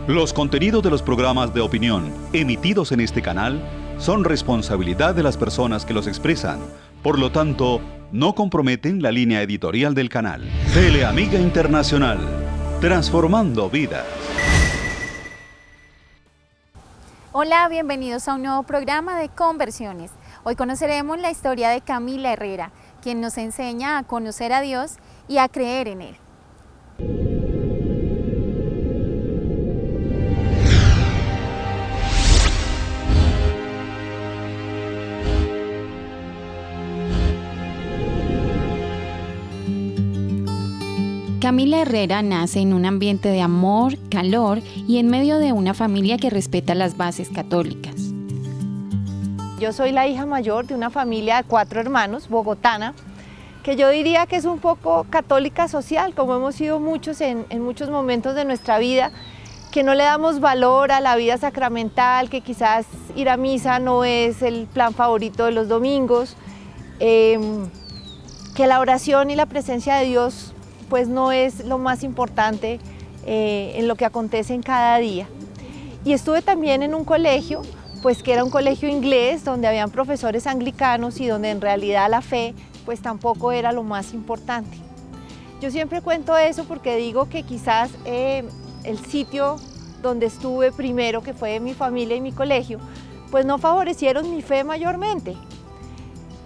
Los contenidos de los programas de opinión emitidos en este canal son responsabilidad de las personas que los expresan. Por lo tanto, no comprometen la línea editorial del canal. Teleamiga Internacional, transformando vidas. Hola, bienvenidos a un nuevo programa de Conversiones. Hoy conoceremos la historia de Camila Herrera, quien nos enseña a conocer a Dios y a creer en Él. Camila Herrera nace en un ambiente de amor, calor y en medio de una familia que respeta las bases católicas. Yo soy la hija mayor de una familia de 4 hermanos, bogotana, que yo diría que es un poco católica social, como hemos sido muchos en muchos momentos de nuestra vida, que no le damos valor a la vida sacramental, que quizás ir a misa no es el plan favorito de los domingos, que la oración y la presencia de Dios pues no es lo más importante en lo que acontece en cada día. Y estuve también en un colegio, pues que era un colegio inglés, donde habían profesores anglicanos y donde en realidad la fe pues tampoco era lo más importante. Yo siempre cuento eso porque digo que quizás el sitio donde estuve primero, que fue mi familia y mi colegio, pues no favorecieron mi fe mayormente,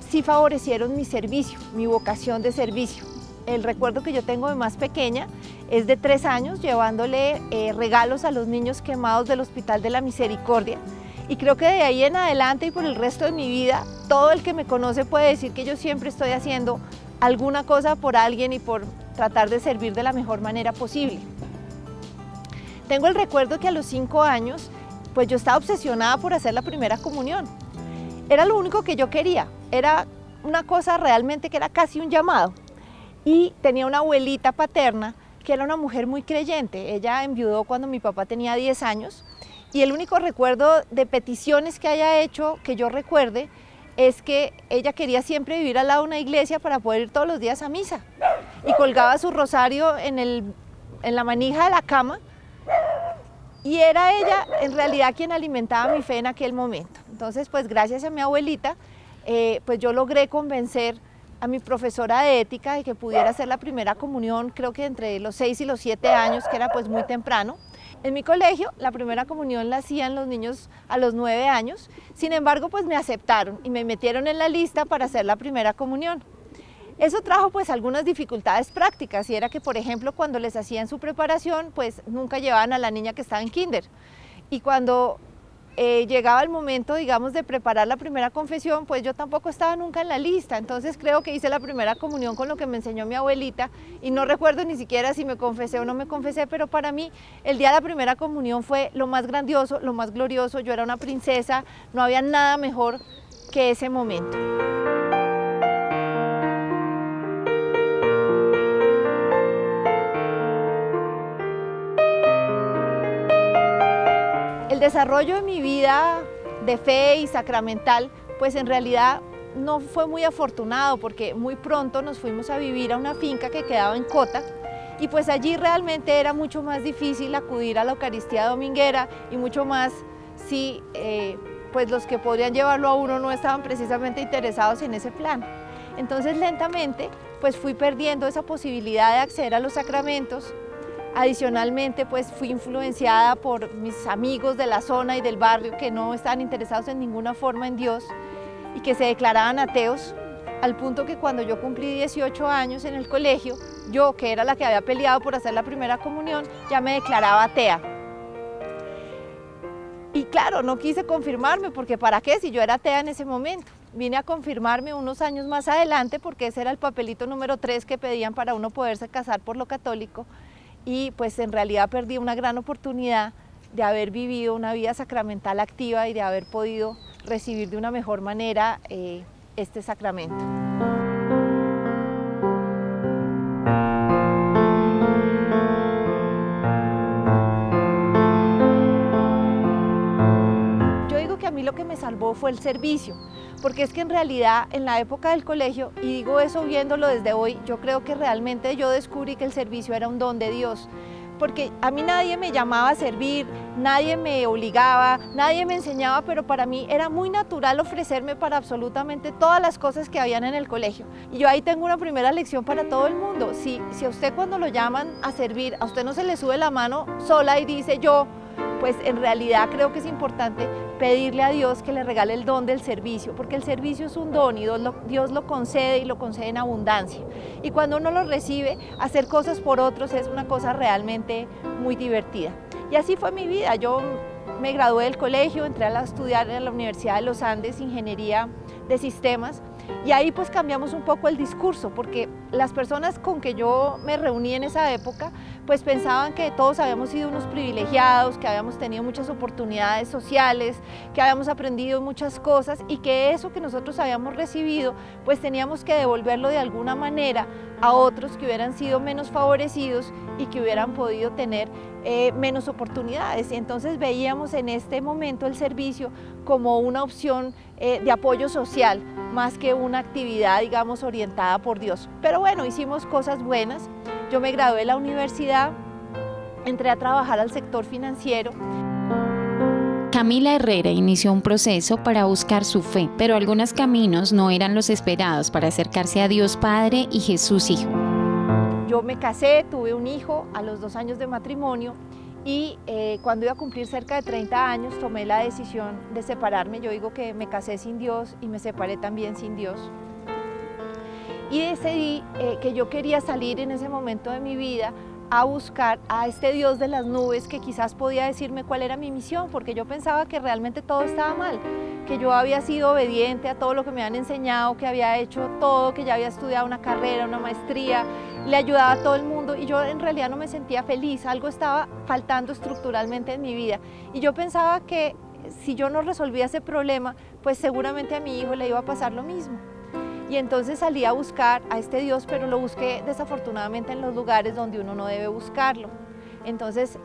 sí favorecieron mi servicio, mi vocación de servicio. El recuerdo que yo tengo de más pequeña es de 3 años llevándole regalos a los niños quemados del Hospital de la Misericordia, y creo que de ahí en adelante y por el resto de mi vida, todo el que me conoce puede decir que yo siempre estoy haciendo alguna cosa por alguien y por tratar de servir de la mejor manera posible. Tengo el recuerdo que a los 5 años, pues yo estaba obsesionada por hacer la primera comunión. Era lo único que yo quería, era una cosa realmente que era casi un llamado. Y tenía una abuelita paterna que era una mujer muy creyente. Ella enviudó cuando mi papá tenía 10 años y el único recuerdo de peticiones que haya hecho, que yo recuerde, es que ella quería siempre vivir al lado de una iglesia para poder ir todos los días a misa, y colgaba su rosario en la manija de la cama, y era ella en realidad quien alimentaba mi fe en aquel momento. Entonces, pues gracias a mi abuelita, pues yo logré convencer a mi profesora de ética de que pudiera hacer la primera comunión, creo que entre los 6 y los 7 años, que era pues muy temprano. En mi colegio la primera comunión la hacían los niños a los 9 años, sin embargo pues me aceptaron y me metieron en la lista para hacer la primera comunión. Eso trajo pues algunas dificultades prácticas, y era que por ejemplo cuando les hacían su preparación pues nunca llevaban a la niña que estaba en kinder, y cuando llegaba el momento, digamos, de preparar la primera confesión, pues yo tampoco estaba nunca en la lista. Entonces creo que hice la primera comunión con lo que me enseñó mi abuelita, y no recuerdo ni siquiera si me confesé o no me confesé, pero para mí el día de la primera comunión fue lo más grandioso, lo más glorioso. Yo era una princesa, no había nada mejor que ese momento. El desarrollo de mi vida de fe y sacramental, pues en realidad no fue muy afortunado, porque muy pronto nos fuimos a vivir a una finca que quedaba en Cota, y pues allí realmente era mucho más difícil acudir a la Eucaristía dominguera, y mucho más si pues los que podrían llevarlo a uno no estaban precisamente interesados en ese plan. Entonces lentamente pues fui perdiendo esa posibilidad de acceder a los sacramentos. Adicionalmente, pues fui influenciada por mis amigos de la zona y del barrio que no estaban interesados en ninguna forma en Dios y que se declaraban ateos, al punto que cuando yo cumplí 18 años en el colegio, yo, que era la que había peleado por hacer la primera comunión, ya me declaraba atea. Y claro, no quise confirmarme, porque ¿para qué si yo era atea en ese momento? Vine a confirmarme unos años más adelante, porque ese era el papelito número 3 que pedían para uno poderse casar por lo católico. Y pues en realidad perdí una gran oportunidad de haber vivido una vida sacramental activa y de haber podido recibir de una mejor manera este sacramento. Yo digo que a mí lo que me salvó fue el servicio, porque es que en realidad en la época del colegio, y digo eso viéndolo desde hoy, yo creo que realmente yo descubrí que el servicio era un don de Dios, porque a mí nadie me llamaba a servir, nadie me obligaba, nadie me enseñaba, pero para mí era muy natural ofrecerme para absolutamente todas las cosas que habían en el colegio. Y yo ahí tengo una primera lección para todo el mundo. Si a usted cuando lo llaman a servir, a usted no se le sube la mano sola y dice yo, pues en realidad creo que es importante pedirle a Dios que le regale el don del servicio, porque el servicio es un don y Dios lo concede y lo concede en abundancia. Y cuando uno lo recibe, hacer cosas por otros es una cosa realmente muy divertida. Y así fue mi vida. Yo me gradué del colegio, entré a estudiar en la Universidad de los Andes, Ingeniería de Sistemas, y ahí pues cambiamos un poco el discurso, porque las personas con que yo me reuní en esa época pues pensaban que todos habíamos sido unos privilegiados, que habíamos tenido muchas oportunidades sociales, que habíamos aprendido muchas cosas y que eso que nosotros habíamos recibido pues teníamos que devolverlo de alguna manera a otros que hubieran sido menos favorecidos y que hubieran podido tener menos oportunidades. Y entonces veíamos en este momento el servicio como una opción de apoyo social, más que una actividad, digamos, orientada por Dios. Pero bueno, hicimos cosas buenas. Yo me gradué de la universidad, entré a trabajar al sector financiero. Camila Herrera inició un proceso para buscar su fe, pero algunos caminos no eran los esperados para acercarse a Dios Padre y Jesús Hijo. Yo me casé, tuve un hijo a los 2 años de matrimonio y cuando iba a cumplir cerca de 30 años tomé la decisión de separarme. Yo digo que me casé sin Dios y me separé también sin Dios. Y decidí que yo quería salir en ese momento de mi vida a buscar a este Dios de las nubes que quizás podía decirme cuál era mi misión, porque yo pensaba que realmente todo estaba mal, que yo había sido obediente a todo lo que me habían enseñado, que había hecho todo, que ya había estudiado una carrera, una maestría, le ayudaba a todo el mundo y yo en realidad no me sentía feliz, algo estaba faltando estructuralmente en mi vida y yo pensaba que si yo no resolvía ese problema, pues seguramente a mi hijo le iba a pasar lo mismo. Y entonces salí a buscar a este Dios, pero lo busqué desafortunadamente en los lugares donde uno no debe buscarlo. Entonces,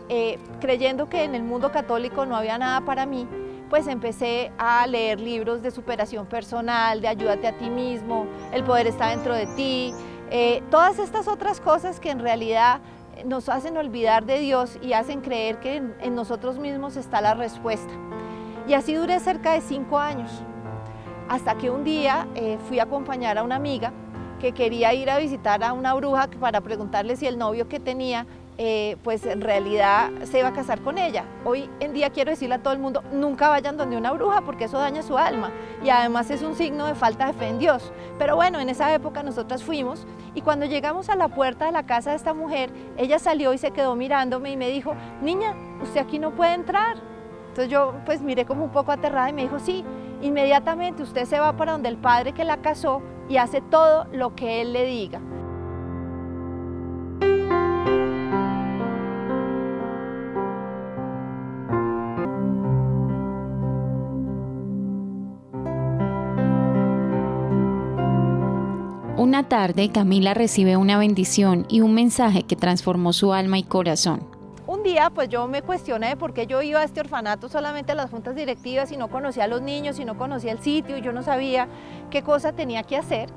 creyendo que en el mundo católico no había nada para mí, pues empecé a leer libros de superación personal, de ayúdate a ti mismo, el poder está dentro de ti, todas estas otras cosas que en realidad nos hacen olvidar de Dios y hacen creer que en nosotros mismos está la respuesta. Y así duré cerca de 5 años. Hasta que un día fui a acompañar a una amiga que quería ir a visitar a una bruja para preguntarle si el novio que tenía, pues en realidad se iba a casar con ella. Hoy en día quiero decirle a todo el mundo, nunca vayan donde una bruja porque eso daña su alma y además es un signo de falta de fe en Dios. Pero bueno, en esa época nosotras fuimos y cuando llegamos a la puerta de la casa de esta mujer, ella salió y se quedó mirándome y me dijo, niña, usted aquí no puede entrar. Entonces yo pues miré como un poco aterrada y me dijo, sí, inmediatamente usted se va para donde el padre que la casó y hace todo lo que él le diga. Una tarde, Camila recibe una bendición y un mensaje que transformó su alma y corazón. Un día pues yo me cuestioné por qué yo iba a este orfanato solamente a las juntas directivas y no conocía a los niños y no conocía el sitio y yo no sabía qué cosa tenía que hacer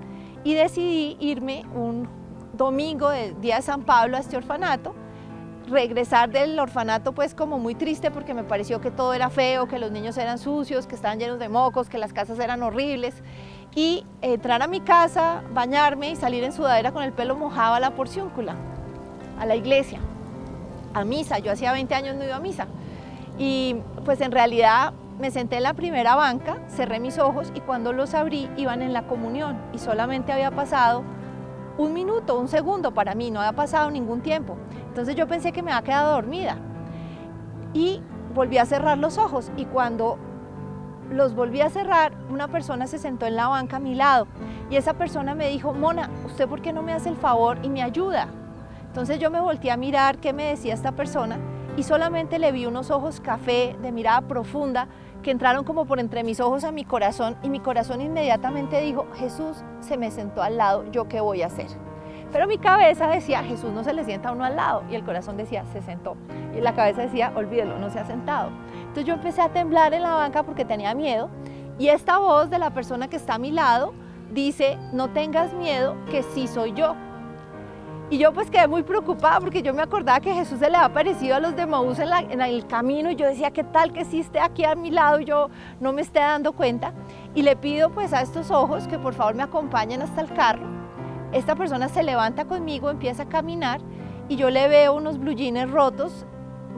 y decidí irme un domingo del día de San Pablo a este orfanato, regresar del orfanato pues como muy triste porque me pareció que todo era feo, que los niños eran sucios, que estaban llenos de mocos, que las casas eran horribles y entrar a mi casa, bañarme y salir en sudadera con el pelo mojado a la porciúncula, a la iglesia. A misa, yo hacía 20 años no iba a misa y pues en realidad me senté en la primera banca, cerré mis ojos y cuando los abrí iban en la comunión y solamente había pasado 1 minuto, 1 segundo para mí, no había pasado ningún tiempo. Entonces yo pensé que me había quedado dormida y volví a cerrar los ojos y cuando los volví a cerrar, una persona se sentó en la banca a mi lado y esa persona me dijo, Mona, ¿usted por qué no me hace el favor y me ayuda? Entonces yo me volteé a mirar qué me decía esta persona y solamente le vi unos ojos café de mirada profunda que entraron como por entre mis ojos a mi corazón y mi corazón inmediatamente dijo, Jesús se me sentó al lado, ¿yo qué voy a hacer? Pero mi cabeza decía, Jesús no se le sienta a uno al lado y el corazón decía, se sentó. Y la cabeza decía, olvídelo, no se ha sentado. Entonces yo empecé a temblar en la banca porque tenía miedo y esta voz de la persona que está a mi lado dice, no tengas miedo, que sí soy yo. Y yo pues quedé muy preocupada porque yo me acordaba que Jesús se le había aparecido a los de Emaús en el camino y yo decía, ¿qué tal que sí esté aquí a mi lado y yo no me esté dando cuenta? Y le pido pues a estos ojos que por favor me acompañen hasta el carro. Esta persona se levanta conmigo, empieza a caminar y yo le veo unos blue jeans rotos,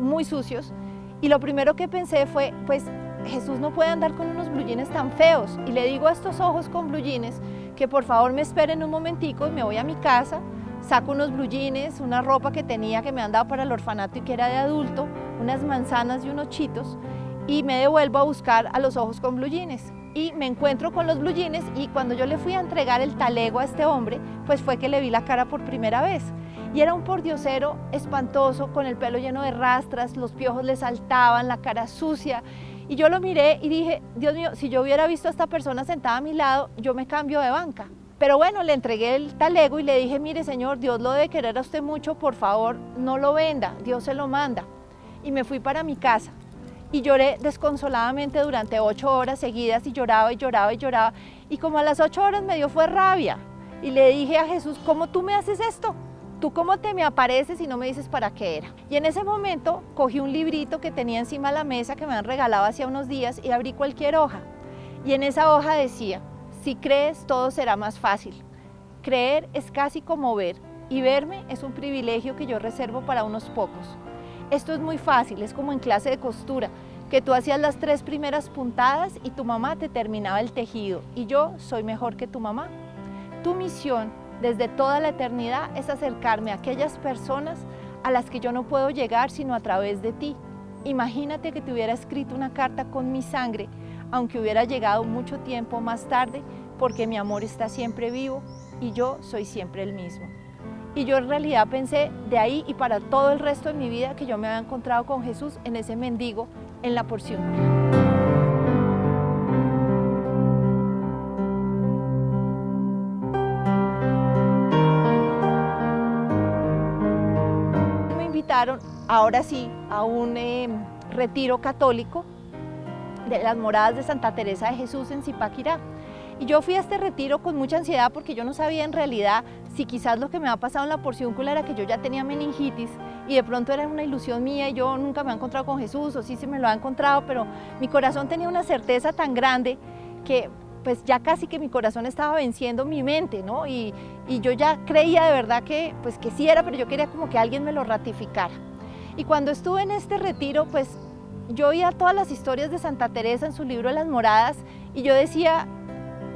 muy sucios, y lo primero que pensé fue, pues Jesús no puede andar con unos blue jeans tan feos. Y le digo a estos ojos con blue jeans que por favor me esperen un momentico y me voy a mi casa. Saco unos blue jeans, una ropa que tenía que me han dado para el orfanato y que era de adulto, unas manzanas y unos chitos y me devuelvo a buscar a los ojos con blue jeans. Y me encuentro con los blue jeans y cuando yo le fui a entregar el talego a este hombre, pues fue que le vi la cara por primera vez. Y era un pordiosero espantoso, con el pelo lleno de rastras, los piojos le saltaban, la cara sucia. Y yo lo miré y dije, Dios mío, si yo hubiera visto a esta persona sentada a mi lado, yo me cambio de banca. Pero bueno, le entregué el talego y le dije, mire señor, Dios lo debe querer a usted mucho, por favor, no lo venda, Dios se lo manda. Y me fui para mi casa y lloré desconsoladamente durante 8 horas seguidas y lloraba y lloraba y lloraba. Y como a las 8 horas me dio fue rabia y le dije a Jesús, ¿cómo tú me haces esto? ¿Tú cómo te me apareces y no me dices para qué era? Y en ese momento cogí un librito que tenía encima de la mesa que me han regalado hacía unos días y abrí cualquier hoja. Y en esa hoja decía, si crees, todo será más fácil. Creer es casi como ver, y verme es un privilegio que yo reservo para unos pocos. Esto es muy fácil, es como en clase de costura, que tú hacías las 3 primeras puntadas y tu mamá te terminaba el tejido, y yo soy mejor que tu mamá. Tu misión desde toda la eternidad es acercarme a aquellas personas a las que yo no puedo llegar sino a través de ti. Imagínate que te hubiera escrito una carta con mi sangre, aunque hubiera llegado mucho tiempo más tarde, porque mi amor está siempre vivo y yo soy siempre el mismo. Y yo en realidad pensé de ahí y para todo el resto de mi vida que yo me había encontrado con Jesús en ese mendigo en la porciúncula. Me invitaron ahora sí a un retiro católico de las moradas de Santa Teresa de Jesús en Zipaquirá. Y yo fui a este retiro con mucha ansiedad porque yo no sabía en realidad si quizás lo que me había pasado en la porciúncula era que yo ya tenía meningitis y de pronto era una ilusión mía y yo nunca me había encontrado con Jesús o sí se me lo había encontrado, pero mi corazón tenía una certeza tan grande que pues ya casi que mi corazón estaba venciendo mi mente, ¿no? Y yo ya creía de verdad que pues que sí era, pero yo quería como que alguien me lo ratificara. Y cuando estuve en este retiro, pues yo oía todas las historias de Santa Teresa en su libro Las Moradas y yo decía,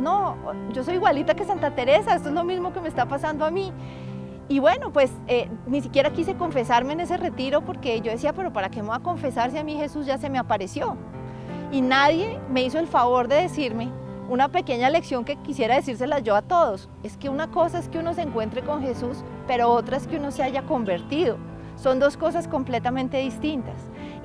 no, yo soy igualita que Santa Teresa, esto es lo mismo que me está pasando a mí. Y bueno, pues ni siquiera quise confesarme en ese retiro porque yo decía, pero ¿para qué me voy a confesar si a mí Jesús ya se me apareció? Y nadie me hizo el favor de decirme una pequeña lección que quisiera decírselas yo a todos. Es que una cosa es que uno se encuentre con Jesús, pero otra es que uno se haya convertido. Son dos cosas completamente distintas.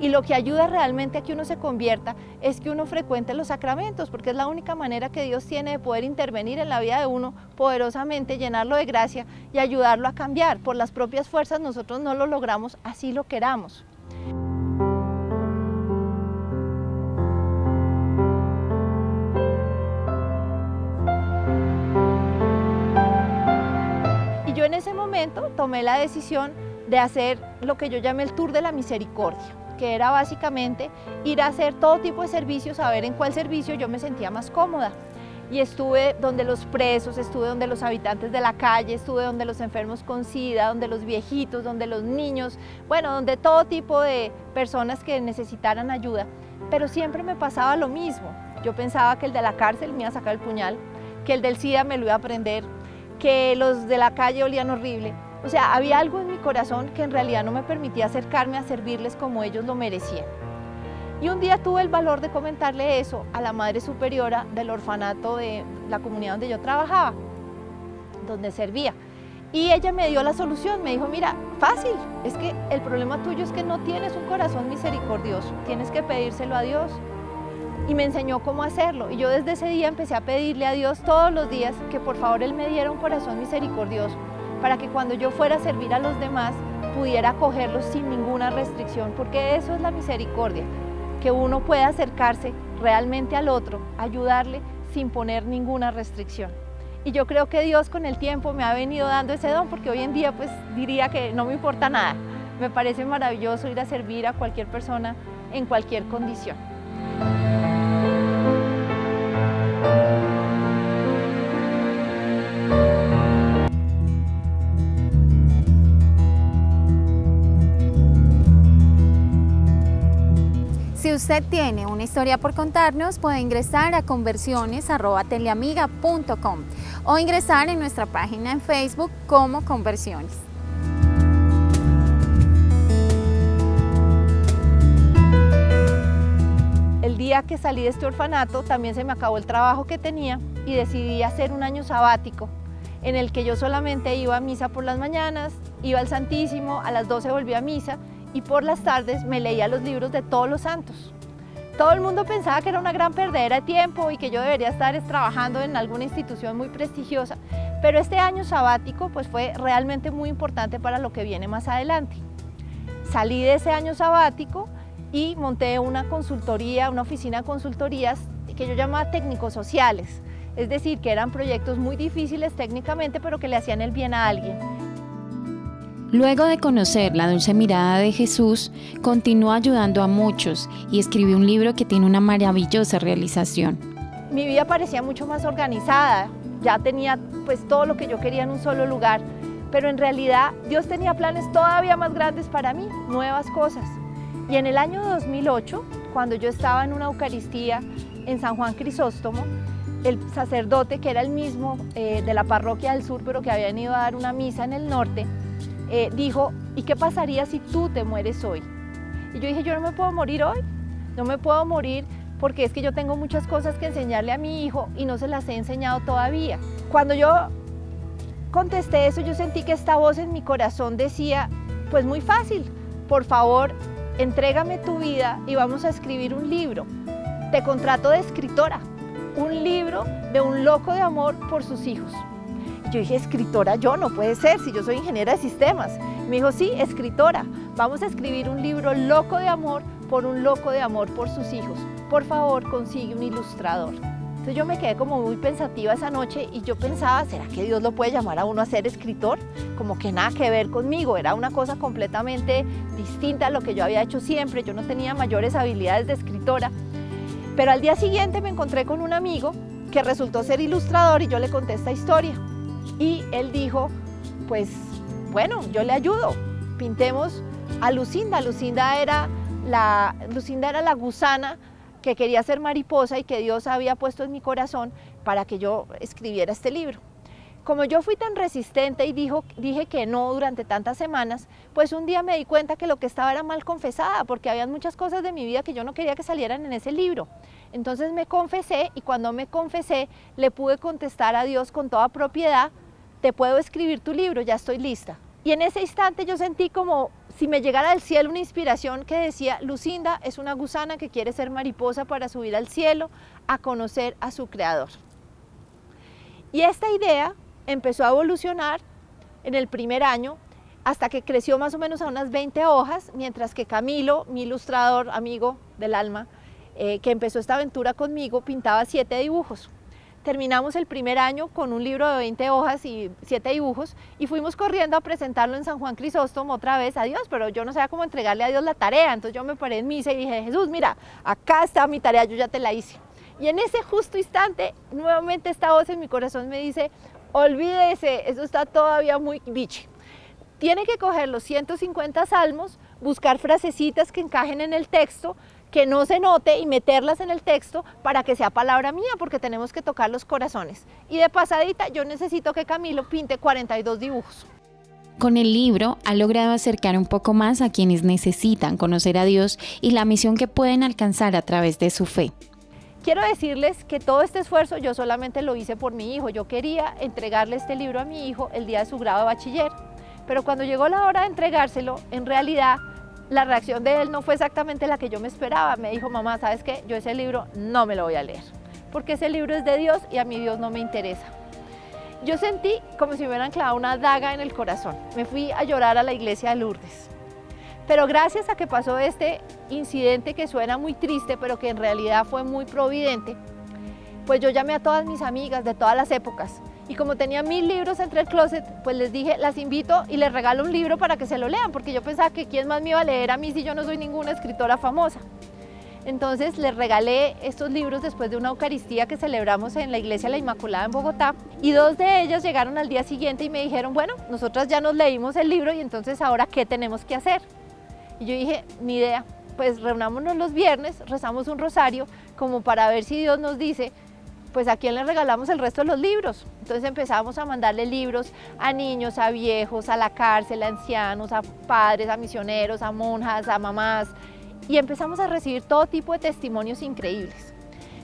Y lo que ayuda realmente a que uno se convierta es que uno frecuente los sacramentos, porque es la única manera que Dios tiene de poder intervenir en la vida de uno poderosamente, llenarlo de gracia y ayudarlo a cambiar. Por las propias fuerzas nosotros no lo logramos, así lo queramos. Y yo en ese momento tomé la decisión de hacer lo que yo llamé el Tour de la Misericordia, que era básicamente ir a hacer todo tipo de servicios, a ver en cuál servicio yo me sentía más cómoda. Y estuve donde los presos, estuve donde los habitantes de la calle, estuve donde los enfermos con SIDA, donde los viejitos, donde los niños, bueno, donde todo tipo de personas que necesitaran ayuda. Pero siempre me pasaba lo mismo. Yo pensaba que el de la cárcel me iba a sacar el puñal, que el del SIDA me lo iba a prender, que los de la calle olían horrible. O sea, había algo en mi corazón que en realidad no me permitía acercarme a servirles como ellos lo merecían. Y un día tuve el valor de comentarle eso a la madre superiora del orfanato de la comunidad donde yo trabajaba, donde servía. Y ella me dio la solución, me dijo, mira, fácil, es que el problema tuyo es que no tienes un corazón misericordioso, tienes que pedírselo a Dios. Y me enseñó cómo hacerlo. Y yo desde ese día empecé a pedirle a Dios todos los días que por favor Él me diera un corazón misericordioso, para que cuando yo fuera a servir a los demás pudiera acogerlos sin ninguna restricción, porque eso es la misericordia, que uno pueda acercarse realmente al otro, ayudarle sin poner ninguna restricción. y yo creo que Dios con el tiempo me ha venido dando ese don, porque hoy en día pues diría que no me importa nada. Me parece maravilloso ir a servir a cualquier persona en cualquier condición. Si usted tiene una historia por contarnos, puede ingresar a conversiones@teleamiga.com o ingresar en nuestra página en Facebook como Conversiones. El día que salí de este orfanato también se me acabó el trabajo que tenía y decidí hacer un año sabático en el que yo solamente iba a misa por las mañanas, iba al Santísimo, a las 12 volvía a misa y por las tardes me leía los libros de todos los santos. Todo el mundo pensaba que era una gran perdedera de tiempo y que yo debería estar trabajando en alguna institución muy prestigiosa, pero este año sabático pues fue realmente muy importante para lo que viene más adelante. Salí de ese año sabático y monté una consultoría, una oficina de consultorías que yo llamaba técnicos sociales, es decir, que eran proyectos muy difíciles técnicamente, pero que le hacían el bien a alguien. Luego de conocer la dulce mirada de Jesús, continuó ayudando a muchos y escribió un libro que tiene una maravillosa realización. Mi vida parecía mucho más organizada, ya tenía pues todo lo que yo quería en un solo lugar, pero en realidad Dios tenía planes todavía más grandes para mí, nuevas cosas. Y en el año 2008, cuando yo estaba en una Eucaristía en San Juan Crisóstomo, el sacerdote, que era el mismo de la parroquia del sur, pero que había venido a dar una misa en el norte, dijo, ¿y qué pasaría si tú te mueres hoy? Y yo dije, yo no me puedo morir hoy, no me puedo morir porque es que yo tengo muchas cosas que enseñarle a mi hijo y no se las he enseñado todavía. Cuando yo contesté eso, yo sentí que esta voz en mi corazón decía, pues muy fácil, por favor, entrégame tu vida y vamos a escribir un libro. Te contrato de escritora, un libro de un loco de amor por sus hijos. Yo dije, escritora, yo no puede ser, si yo soy ingeniera de sistemas. Me dijo, sí, escritora, vamos a escribir un libro loco de amor por un loco de amor por sus hijos. Por favor, consigue un ilustrador. Entonces yo me quedé como muy pensativa esa noche y yo pensaba, ¿será que Dios lo puede llamar a uno a ser escritor? Como que nada que ver conmigo, era una cosa completamente distinta a lo que yo había hecho siempre, yo no tenía mayores habilidades de escritora. Pero al día siguiente me encontré con un amigo que resultó ser ilustrador y yo le conté esta historia. Y él dijo, pues bueno, yo le ayudo, pintemos a Lucinda. Lucinda era la gusana que quería ser mariposa y que Dios había puesto en mi corazón para que yo escribiera este libro. Como yo fui tan resistente y dije que no durante tantas semanas, pues un día me di cuenta que lo que estaba era mal confesada, porque había muchas cosas de mi vida que yo no quería que salieran en ese libro. Entonces me confesé y cuando me confesé le pude contestar a Dios con toda propiedad, te puedo escribir tu libro, ya estoy lista. Y en ese instante yo sentí como si me llegara del cielo una inspiración que decía, Lucinda es una gusana que quiere ser mariposa para subir al cielo a conocer a su creador. Y esta idea empezó a evolucionar en el primer año hasta que creció más o menos a unas 20 hojas, mientras que Camilo, mi ilustrador, amigo del alma, que empezó esta aventura conmigo, pintaba 7 dibujos. Terminamos el primer año con un libro de 20 hojas y 7 dibujos y fuimos corriendo a presentarlo en San Juan Crisóstomo otra vez a Dios, pero yo no sabía cómo entregarle a Dios la tarea, entonces yo me paré en misa y dije, Jesús, mira, acá está mi tarea, yo ya te la hice. Y en ese justo instante, nuevamente esta voz en mi corazón me dice, olvídese, eso está todavía muy bichi. Tiene que coger los 150 salmos, buscar frasecitas que encajen en el texto, que no se note y meterlas en el texto para que sea palabra mía, porque tenemos que tocar los corazones. Y de pasadita, yo necesito que Camilo pinte 42 dibujos. Con el libro ha logrado acercar un poco más a quienes necesitan conocer a Dios y la misión que pueden alcanzar a través de su fe. Quiero decirles que todo este esfuerzo yo solamente lo hice por mi hijo. Yo quería entregarle este libro a mi hijo el día de su grado de bachiller, pero cuando llegó la hora de entregárselo, en realidad la reacción de él no fue exactamente la que yo me esperaba. Me dijo, mamá, ¿sabes qué? Yo ese libro no me lo voy a leer, porque ese libro es de Dios y a mí Dios no me interesa. Yo sentí como si me hubieran clavado una daga en el corazón. Me fui a llorar a la iglesia de Lourdes. Pero gracias a que pasó este incidente que suena muy triste, pero que en realidad fue muy providente, pues yo llamé a todas mis amigas de todas las épocas Y como tenía 1000 libros entre el closet, pues les dije, las invito y les regalo un libro para que se lo lean, porque yo pensaba que quién más me iba a leer a mí si yo no soy ninguna escritora famosa. Entonces les regalé estos libros después de una Eucaristía que celebramos en la Iglesia La Inmaculada en Bogotá, y 2 de ellas llegaron al día siguiente y me dijeron, bueno, nosotras ya nos leímos el libro y entonces ahora ¿qué tenemos que hacer? Y yo dije, ni idea, pues reunámonos los viernes, rezamos un rosario como para ver si Dios nos dice pues a quién le regalamos el resto de los libros. Entonces empezamos a mandarle libros a niños, a viejos, a la cárcel, a ancianos, a padres, a misioneros, a monjas, a mamás, y empezamos a recibir todo tipo de testimonios increíbles.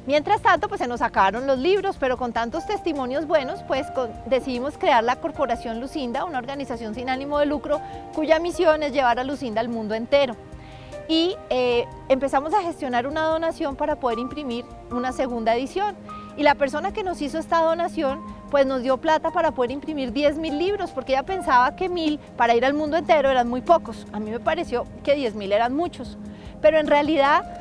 Mientras tanto, pues se nos acabaron los libros, pero con tantos testimonios buenos, pues decidimos crear la Corporación Lucinda, una organización sin ánimo de lucro, cuya misión es llevar a Lucinda al mundo entero. Y empezamos a gestionar una donación para poder imprimir una segunda edición. Y la persona que nos hizo esta donación pues nos dio plata para poder imprimir 10.000 libros, porque ella pensaba que 1000 para ir al mundo entero eran muy pocos. A mí me pareció que 10.000 eran muchos, pero en realidad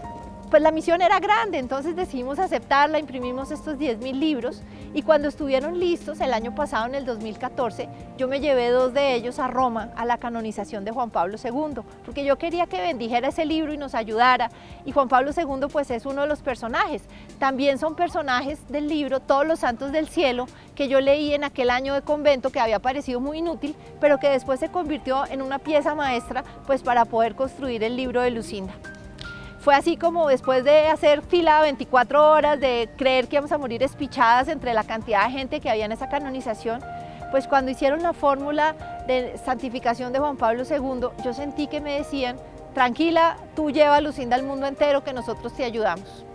pues la misión era grande, entonces decidimos aceptarla, imprimimos estos 10.000 libros, y cuando estuvieron listos el año pasado, en el 2014, yo me llevé 2 de ellos a Roma a la canonización de Juan Pablo II, porque yo quería que bendijera ese libro y nos ayudara, y Juan Pablo II pues es uno de los personajes. También son personajes del libro Todos los Santos del Cielo, que yo leí en aquel año de convento, que había parecido muy inútil, pero que después se convirtió en una pieza maestra pues para poder construir el libro de Lucinda. Fue así como después de hacer fila 24 horas, de creer que íbamos a morir espichadas entre la cantidad de gente que había en esa canonización, pues cuando hicieron la fórmula de santificación de Juan Pablo II, yo sentí que me decían, tranquila, tú lleva a Lucinda al mundo entero, que nosotros te ayudamos.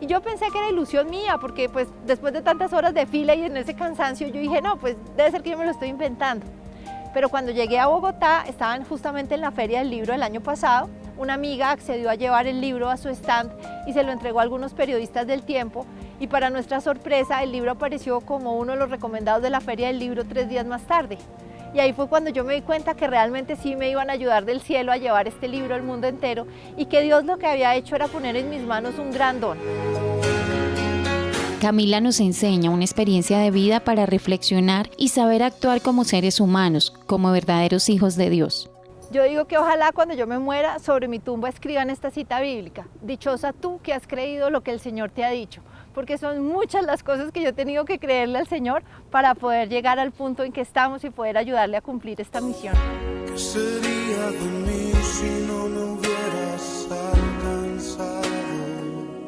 Y yo pensé que era ilusión mía, porque pues después de tantas horas de fila y en ese cansancio, yo dije, no, pues debe ser que yo me lo estoy inventando. Pero cuando llegué a Bogotá, estaban justamente en la Feria del Libro del año pasado. Una amiga accedió a llevar el libro a su stand y se lo entregó a algunos periodistas del Tiempo, y para nuestra sorpresa el libro apareció como uno de los recomendados de la Feria del Libro 3 días más tarde. Y ahí fue cuando yo me di cuenta que realmente sí me iban a ayudar del cielo a llevar este libro al mundo entero, y que Dios lo que había hecho era poner en mis manos un gran don. Camila nos enseña una experiencia de vida para reflexionar y saber actuar como seres humanos, como verdaderos hijos de Dios. Yo digo que ojalá cuando yo me muera, sobre mi tumba escriban esta cita bíblica: dichosa tú que has creído lo que el Señor te ha dicho, porque son muchas las cosas que yo he tenido que creerle al Señor para poder llegar al punto en que estamos y poder ayudarle a cumplir esta misión. ¿Qué sería de mí si no me hubieras alcanzado?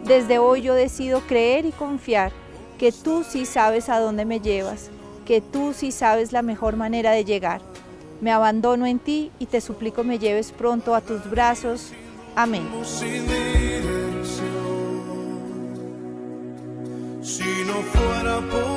Desde hoy yo decido creer y confiar que tú sí sabes a dónde me llevas, que tú sí sabes la mejor manera de llegar. Me abandono en ti y te suplico me lleves pronto a tus brazos. Amén. Sin dirección, si no fuera por